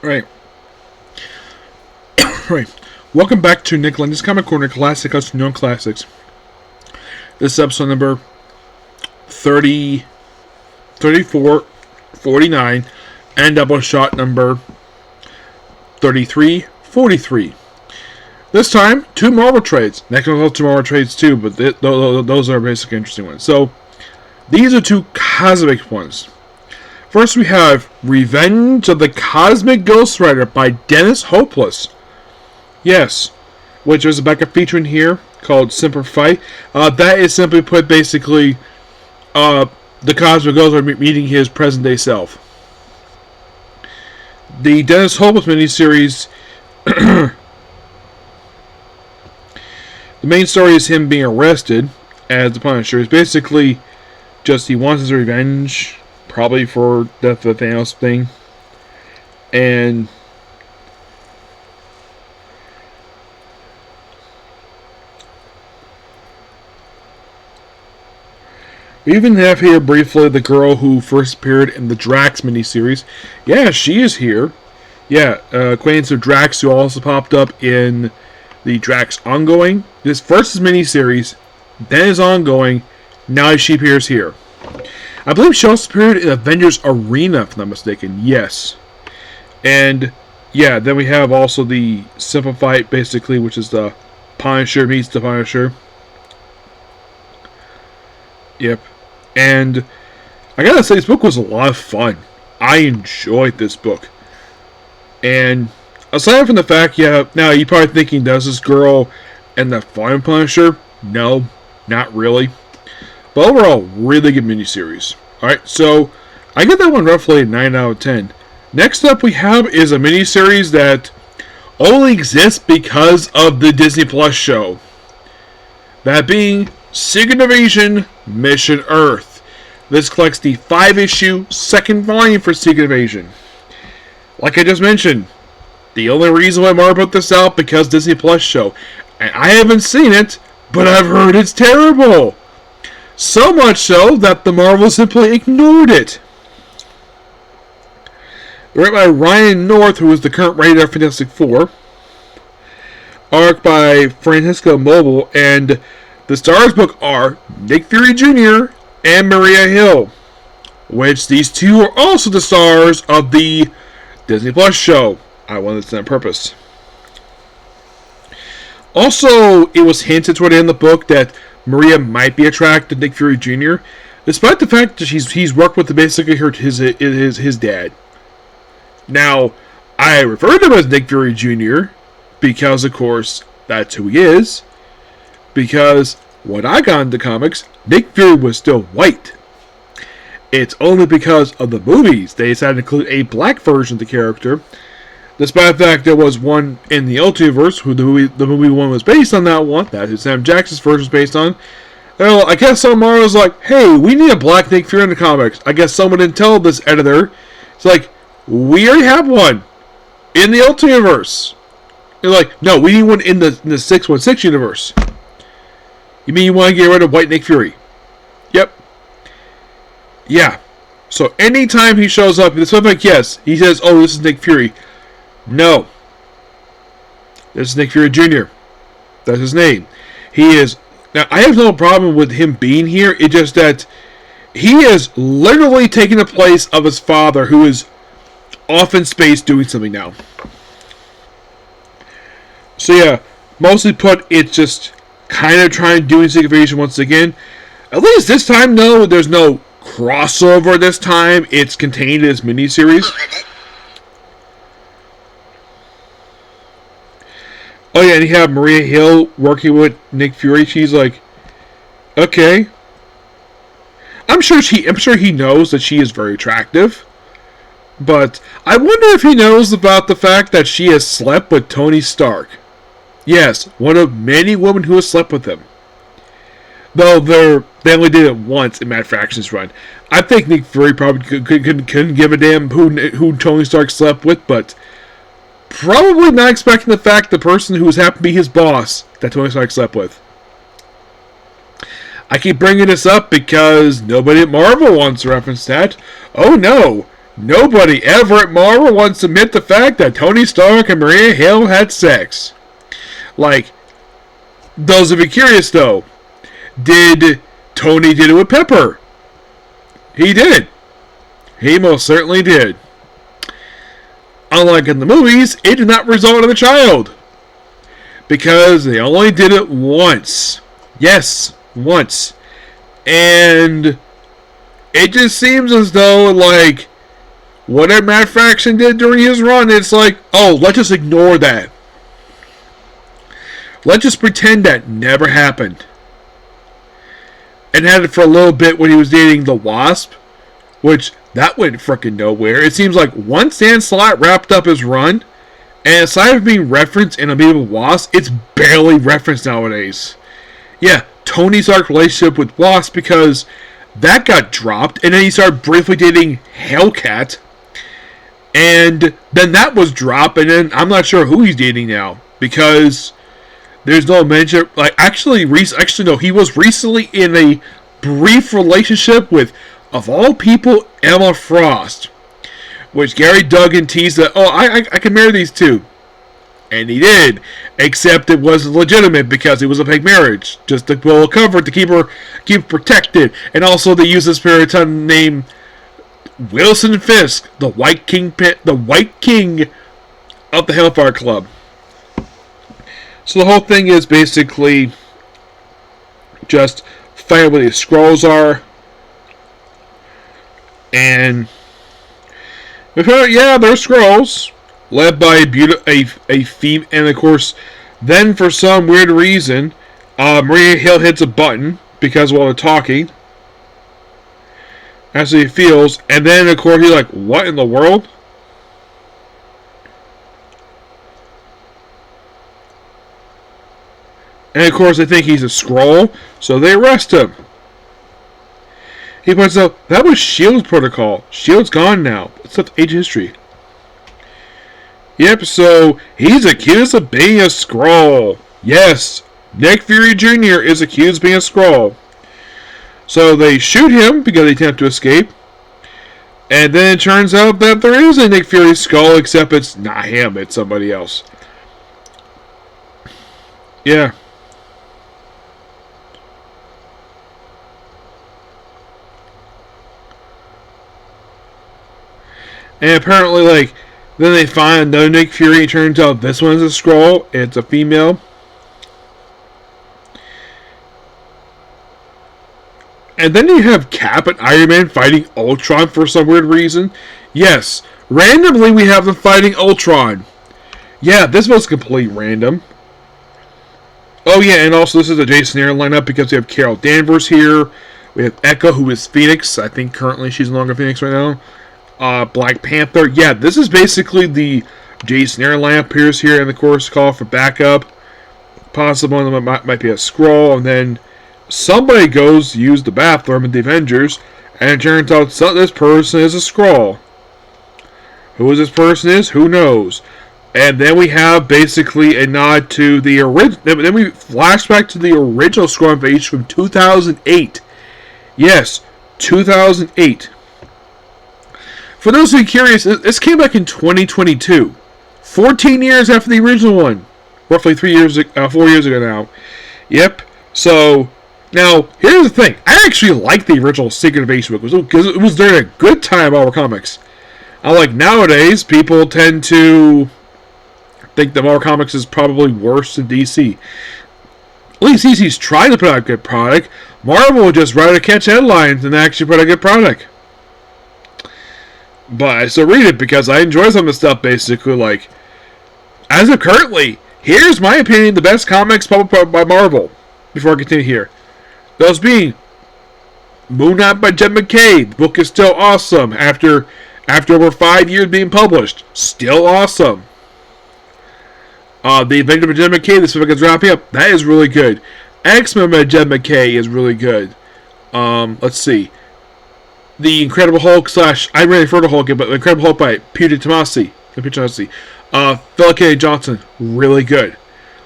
Right. Right. Welcome back to Nick Lenz's Comic Corner, Classic Us Known Classics. This is episode number 30, 34, 49, and Doubleshot number 33, 43. This time, two Marvel trades. Next one has two Marvel trades too, but those are basically interesting ones. So, these are two cosmic ones. First, we have Revenge of the Cosmic Ghost Rider by Dennis Hopeless. Yes, which there's a backup feature in here called Simplify. That is simply put, basically, the Cosmic Ghost Rider meeting his present-day self. The Dennis Hopeless miniseries, the main story is him being arrested as the Punisher. It's basically just he wants his revenge, probably for the Thanos thing. And we even have here briefly the girl who first appeared in the Drax miniseries. Yeah, she is here. Yeah, acquaintance of Drax, who also popped up in the Drax ongoing. This first is miniseries, then is ongoing, now she appears here. I believe she also appeared in Avengers Arena, if I'm not mistaken. Yes. And, yeah, then we have also the Simplified, basically, which is the Punisher meets the Punisher. Yep. And I gotta say, this book was a lot of fun. I enjoyed this book. And aside from the fact, yeah, now you're probably thinking, does this girl and the Flying Punisher? No, not really. But overall, really good miniseries. Alright, so I give that one roughly a 9 out of 10. Next up we have is a miniseries that only exists because of the Disney Plus show. That being Secret Invasion Mission Earth. This collects the 5-issue second volume for Secret Invasion. Like I just mentioned, the only reason why Marvel put this out because Disney Plus show. And I haven't seen it, but I've heard it's terrible. So much so that the Marvel simply ignored it. Written by Ryan North, who is the current writer of Fantastic Four. Art by Francesco Mobile, and the stars book are Nick Fury Jr. and Maria Hill, which these two are also the stars of the Disney Plus show. I wanted to on purpose. Also, it was hinted toward the end of the book that Maria might be attracted to Nick Fury Jr., despite the fact that he's worked with basically his dad. Now, I refer to him as Nick Fury Jr. because, of course, that's who he is. Because when I got into comics, Nick Fury was still white. It's only because of the movies they decided to include a black version of the character, despite the fact there was one in the Ultiverse, who the movie one was based on that one. That's who Sam Jackson's version was based on. Well, I guess someone was like, hey, we need a black Nick Fury in the comics. I guess someone didn't tell this editor. It's like, we already have one in the Ultiverse. They're like, no, we need one in the 616 universe. You mean you want to get rid of white Nick Fury? Yep. Yeah. So anytime he shows up, it's like, yes, he says, oh, this is Nick Fury. No. This is Nick Fury Jr. That's his name. He is... Now, I have no problem with him being here. It's just that he is literally taking the place of his father, who is off in space doing something now. So yeah, mostly put, it's just kind of trying to do Secret Invasion once again. At least this time, no, there's no crossover this time. It's contained in this miniseries. Oh yeah, and you have Maria Hill working with Nick Fury. She's like, okay. I'm sure he knows that she is very attractive. But I wonder if he knows about the fact that she has slept with Tony Stark. Yes, one of many women who has slept with him. Though they only did it once in Matt Fraction's run. I think Nick Fury probably couldn't give a damn who Tony Stark slept with, but probably not expecting the fact the person who was happened to be his boss that Tony Stark slept with. I keep bringing this up because nobody at Marvel wants to reference that. Oh no, nobody ever at Marvel wants to admit the fact that Tony Stark and Maria Hill had sex. Like, those of you curious though, did Tony did it with Pepper? He did. He most certainly did. Unlike in the movies, it did not result in a child. Because they only did it once. Yes, once. And it just seems as though, like, whatever Matt Fraction did during his run, it's like, oh, let's just ignore that. Let's just pretend that never happened. And had it for a little bit when he was dating the Wasp, which that went frickin' nowhere. It seems like once Dan Slott wrapped up his run, and aside from being referenced in Unbeatable Wasp, it's barely referenced nowadays. Yeah, Tony Stark's relationship with Wasp, because that got dropped, and then he started briefly dating Hellcat, and then that was dropped, and then I'm not sure who he's dating now, because there's no mention. Like, actually, no, he was recently in a brief relationship with, of all people, Emma Frost, which Gary Duggan teased that, oh, I can marry these two. And he did, except it wasn't legitimate because it was a fake marriage, just to blow a cover to keep her protected. And also they used this spirit to name Wilson Fisk, the White King of the Hellfire Club. So the whole thing is basically just find where the Skrulls are. And we found out, yeah, they're Skrulls, led by a female, and of course, then for some weird reason, Maria Hill hits a button because while they're talking, as he feels, and then of course he's like, "What in the world?" And of course, they think he's a Skrull, so they arrest him. He points out, that was S.H.I.E.L.D.'s protocol. S.H.I.E.L.D.'s gone now. It's up to age history. Yep, so he's accused of being a Skrull. Yes, Nick Fury Jr. is accused of being a Skrull. So they shoot him because they attempt to escape. And then it turns out that there is a Nick Fury skull, except it's not him, it's somebody else. Yeah. And apparently, like, then they find another Nick Fury. It turns out this one's a Skrull. It's a female. And then you have Cap and Iron Man fighting Ultron for some weird reason. Yes, randomly we have them fighting Ultron. Yeah, this was completely random. Oh yeah, and also this is a Jason Aaron lineup because we have Carol Danvers here. We have Echo, who is Phoenix. I think currently she's no longer Phoenix right now. Black Panther. Yeah, this is basically the Jason Aaron lineup appears here, and of course call for backup. Possible one of them might be a Skrull, and then somebody goes to use the bathroom in the Avengers, and it turns out this person is a Skrull. Who this person is, who knows? And then we have basically a nod to the original. Then we flash back to the original Skrull invasion from 2008. Yes, 2008. For those who are curious, this came back in 2022. 14 years after the original one. Roughly 4 years ago now. Yep. So, now, here's the thing. I actually like the original Secret Invasion book because it was during a good time of Marvel Comics. Unlike nowadays, people tend to think that Marvel Comics is probably worse than DC. At least DC's trying to put out a good product. Marvel will just rather catch headlines than actually put out a good product. But I still read it because I enjoy some of the stuff, basically. Like, as of currently, here's my opinion, the best comics published by Marvel. Before I continue here. Those being Moon Knight by Jed MacKay. The book is still awesome after over 5 years being published. Still awesome. The Avenger by Jed MacKay, this book is wrapping up. That is really good. X-Men by Jed MacKay is really good. Let's see. The Incredible Hulk / I really refer to Hulk, but The Incredible Hulk by Peter Tomasi. Philip K. Johnson, really good.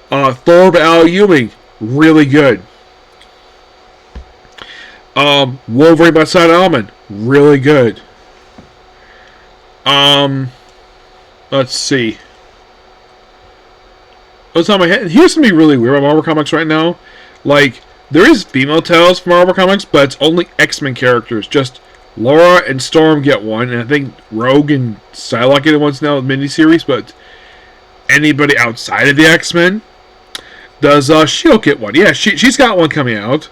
Thor by Al Ewing, really good. Wolverine by Cy Almond, really good. Let's see. What's on my head? Here's something really weird about Marvel Comics right now. Like, there is female titles for Marvel Comics, but it's only X-Men characters. Just Laura and Storm get one, and I think Rogue and Psylocke get one now in the miniseries, but anybody outside of the X-Men? Does She-Hulk get one? Yeah, she's got one coming out.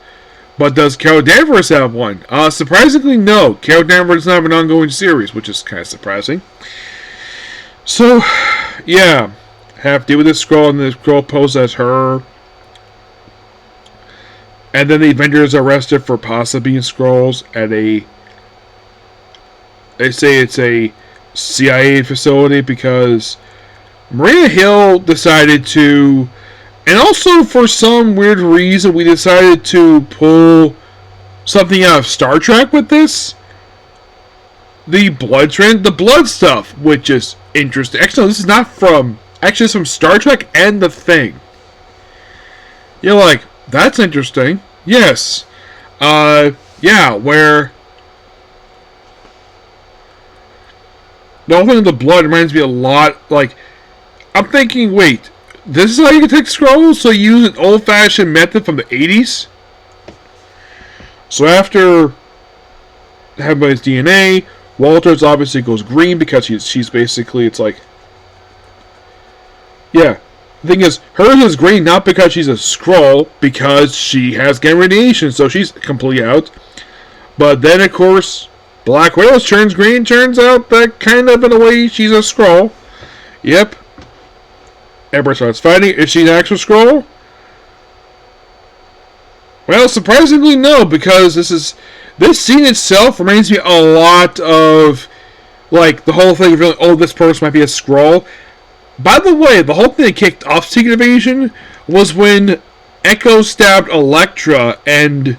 But does Carol Danvers have one? Surprisingly, no. Carol Danvers does not have an ongoing series, which is kind of surprising. So, yeah. Have to deal with this scroll, and this girl poses as her. And then the Avengers are arrested for possibly being Skrulls at a... They say it's a CIA facility because Maria Hill decided to... And also, for some weird reason, we decided to pull something out of Star Trek with this. The blood stuff, which is interesting. Actually, no, this is not from... Actually, it's from Star Trek and The Thing. You're like, that's interesting. Yes. Yeah, where... The whole thing of the blood reminds me a lot, like... I'm thinking, wait... This is how you can take scrolls? So you use an old-fashioned method from the 80s? So after having his DNA, Walters obviously goes green because she's basically, it's like... Yeah. The thing is, hers is green not because she's a Skrull, because she has gamma radiation, so she's completely out. But then, of course, Black Widow turns green. Turns out that kind of, in a way, she's a Skrull. Yep. Everybody starts fighting. Is she an actual Skrull? Well, surprisingly, no, because this scene itself reminds me a lot of, like, the whole thing of really, oh, this person might be a Skrull. By the way, the whole thing that kicked off Secret Invasion was when Echo stabbed Elektra, and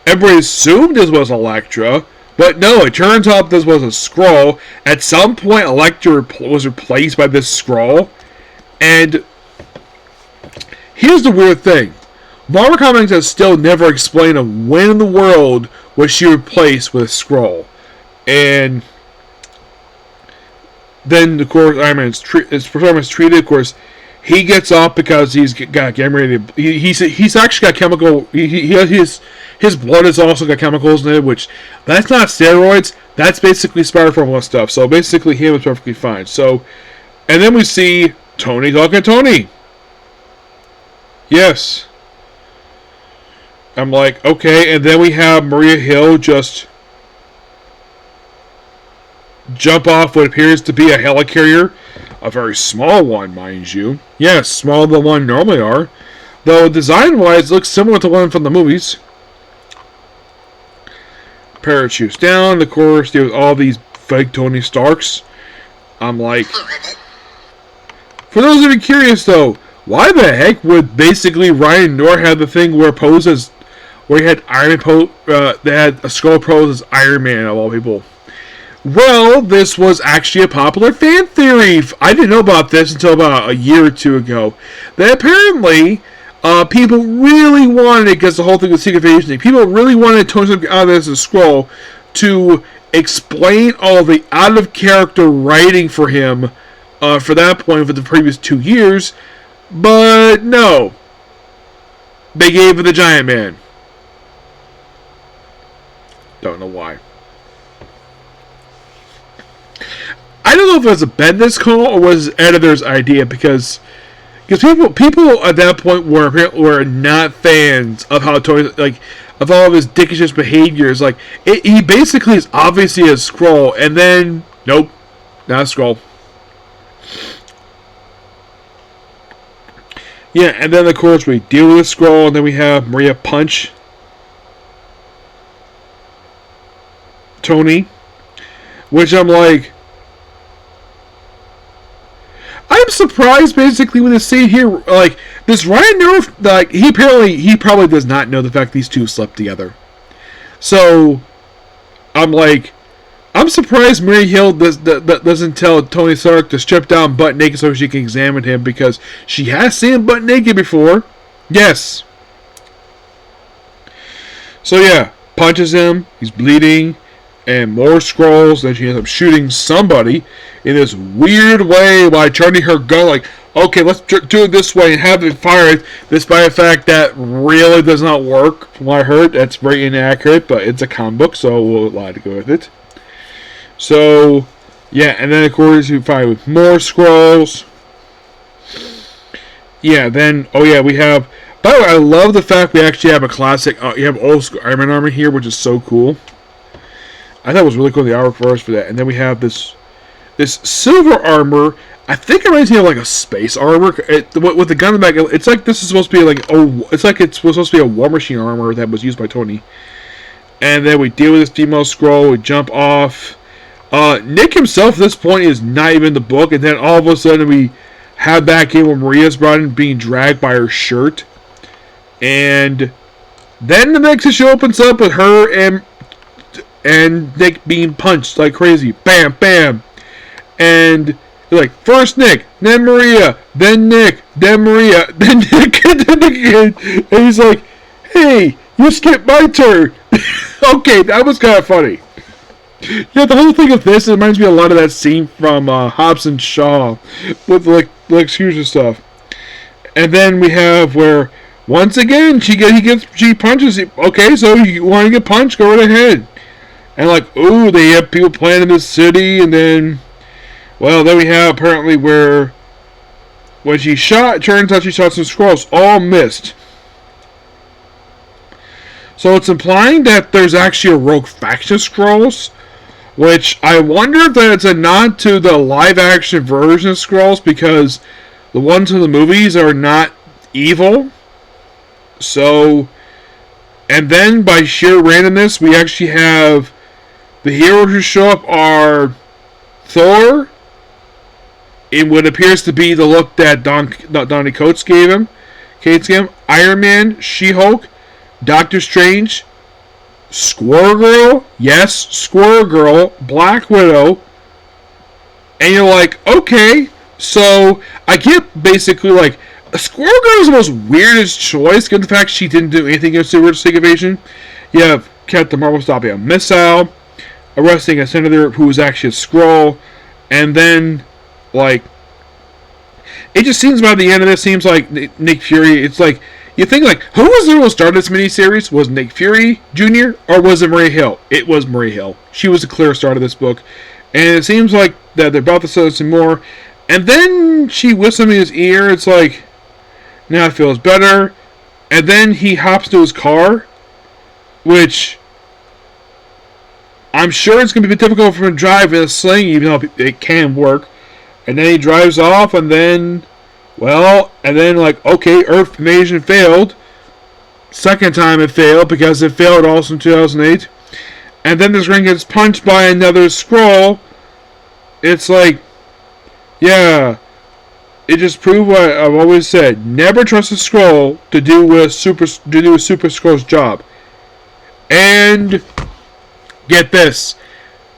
everybody assumed this was Elektra, but no, it turns out this was a Skrull. At some point, Elektra was replaced by this Skrull. And here's the weird thing. Marvel Comics has still never explained of when in the world was she replaced with a Skrull. And then, of course, Iron Man's performance treated. Of course, he gets off because he's got gamma radiation. He's actually got chemical. His blood has also got chemicals in it, which that's not steroids. That's basically spiral formula stuff. So basically, he was perfectly fine. So, and then we see Tony talking to Tony. Yes. I'm like, okay, and then we have Maria Hill just jump off what appears to be a helicarrier. A very small one, mind you. Yes, smaller than one normally are. Though design-wise, looks similar to one from the movies. Parachutes down, of course, deal with all these fake Tony Starks. I'm like... For those of you curious, though, why the heck would basically Ryan Nor have the thing where he had Iron Man they had a Skrull pose as Iron Man of all people? Well, this was actually a popular fan theory. I didn't know about this until about a year or two ago. That apparently people really wanted, because the whole thing was Secret Invasion, people really wanted Tony Stark out of this as a Skrull to explain all the out of character writing for him. For that point, for the previous 2 years, but no, they gave it the Giant Man. Don't know why. I don't know if it was a Bendis call or was his editor's idea, because people at that point were not fans of how Tony, like, of all of his dickish behaviors. Like, he basically is obviously a Skrull, and then nope, not a Skrull. Yeah, and then of course we deal with the Skrull, and then we have Maria punch Tony, which I'm like, I'm surprised basically with this scene here. Like, this Ryan Nerf, like, he probably does not know the fact these two slept together. So I'm like, I'm surprised Maria Hill doesn't tell Tony Stark to strip down butt naked so she can examine him, because she has seen him butt naked before. Yes. So yeah, punches him. He's bleeding. and more scrolls. Then she ends up shooting somebody in this weird way by turning her gun like, okay, let's do it this way and have it fired. Despite the fact that really does not work. From what I heard, that's very inaccurate, but it's a comic book, so we'll allow to go with it. So, yeah, and then of course you fight with more scrolls. Yeah, then, oh yeah, we have, by the way, I love the fact we actually have a classic, you have old school Iron Man armor here, which is so cool. I thought it was really cool, the artwork first for that. And then we have this silver armor. I think it reminds me of like a space armor. With the gun in the back, it's like this is supposed to be like, it's like it's supposed to be a War Machine armor that was used by Tony. And then we deal with this female scroll, we jump off. Nick himself at this point is not even in the book, and then all of a sudden we have back in when Maria's brought in being dragged by her shirt. And then the next issue opens up with her and Nick being punched like crazy. Bam, bam. And you're like, first Nick, then Maria, then Nick, then Maria, then Nick, and then Nick again. And he's like, hey, you skipped my turn. Okay, that was kind of funny. Yeah, the whole thing of this, it reminds me a lot of that scene from Hobbs and Shaw with like Lex Hughes and stuff. And then we have where once again she punches. Okay, so you want to get punched? Go right ahead. And like, ooh, they have people playing in the city, and then, well, then we have apparently where when she shot, it turns out she shot some scrolls, all missed. So it's implying that there's actually a rogue faction Skrulls, which I wonder if that's a nod to the live-action version of Skrulls, because the ones in the movies are not evil. So, and then by sheer randomness, we actually have the heroes who show up are Thor, in what appears to be the look that Donny Cates gave him, Iron Man, She-Hulk, Doctor Strange, Squirrel Girl, yes, Squirrel Girl, Black Widow, and you're like, okay, so I get basically like, Squirrel Girl is the most weirdest choice, given the fact she didn't do anything against the Super Invasion. You have Captain Marvel stopping a missile, arresting a senator who was actually a Skrull, and then, like, it just seems by the end of this, seems like Nick Fury, it's like, you think, like, who was the one who started this miniseries? Was Nick Fury Jr. or was it Maria Hill? It was Maria Hill. She was the clear start of this book. And it seems like that they're about to sell some more. And then she whispers him in his ear. It's like, now it feels better. And then he hops to his car, which I'm sure it's going to be difficult for him to drive in a sling, even though it can work. And then he drives off, and then, well, and then like, okay, Earth invasion failed. Second time it failed, because it failed also in 2008. And then this ring gets punched by another Skrull. It's like, yeah, it just proved what I've always said. Never trust a Skrull to do a Super Skrull's job. And get this.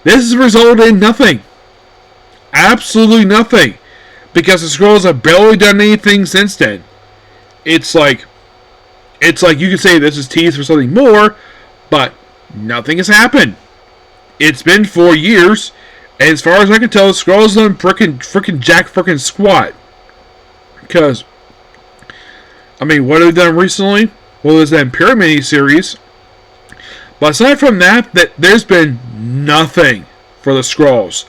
This has resulted in nothing. Absolutely nothing. Because the Skrulls have barely done anything since then. It's like you can say this is teased for something more, but nothing has happened. It's been 4 years, and as far as I can tell, the Skrulls done frickin' jack frickin' squat. Because, I mean, what have they done recently? Well, there's that Imperium miniseries. But aside from that, there's been nothing for the Skrulls.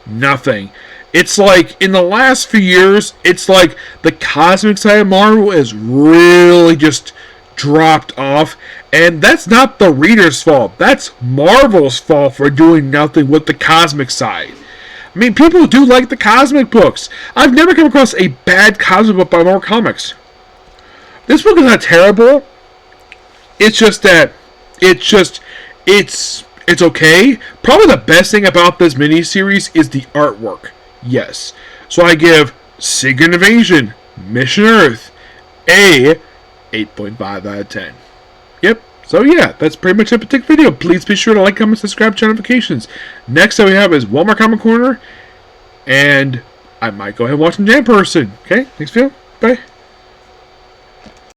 Nothing. It's like, in the last few years, it's like the cosmic side of Marvel has really just dropped off. And that's not the reader's fault. That's Marvel's fault for doing nothing with the cosmic side. I mean, people do like the cosmic books. I've never come across a bad cosmic book by Marvel Comics. This book is not terrible. It's just that, it's okay. Probably the best thing about this miniseries is the artwork. Yes. So I give Secret Invasion, Mission Earth, a 8.5 out of 10. Yep. So yeah, that's pretty much it for today's video. Please be sure to like, comment, subscribe, turn notifications. Next that we have is Walmart Comic Corner, and I might go ahead and watch some Jam Person. Okay, thanks for Bye.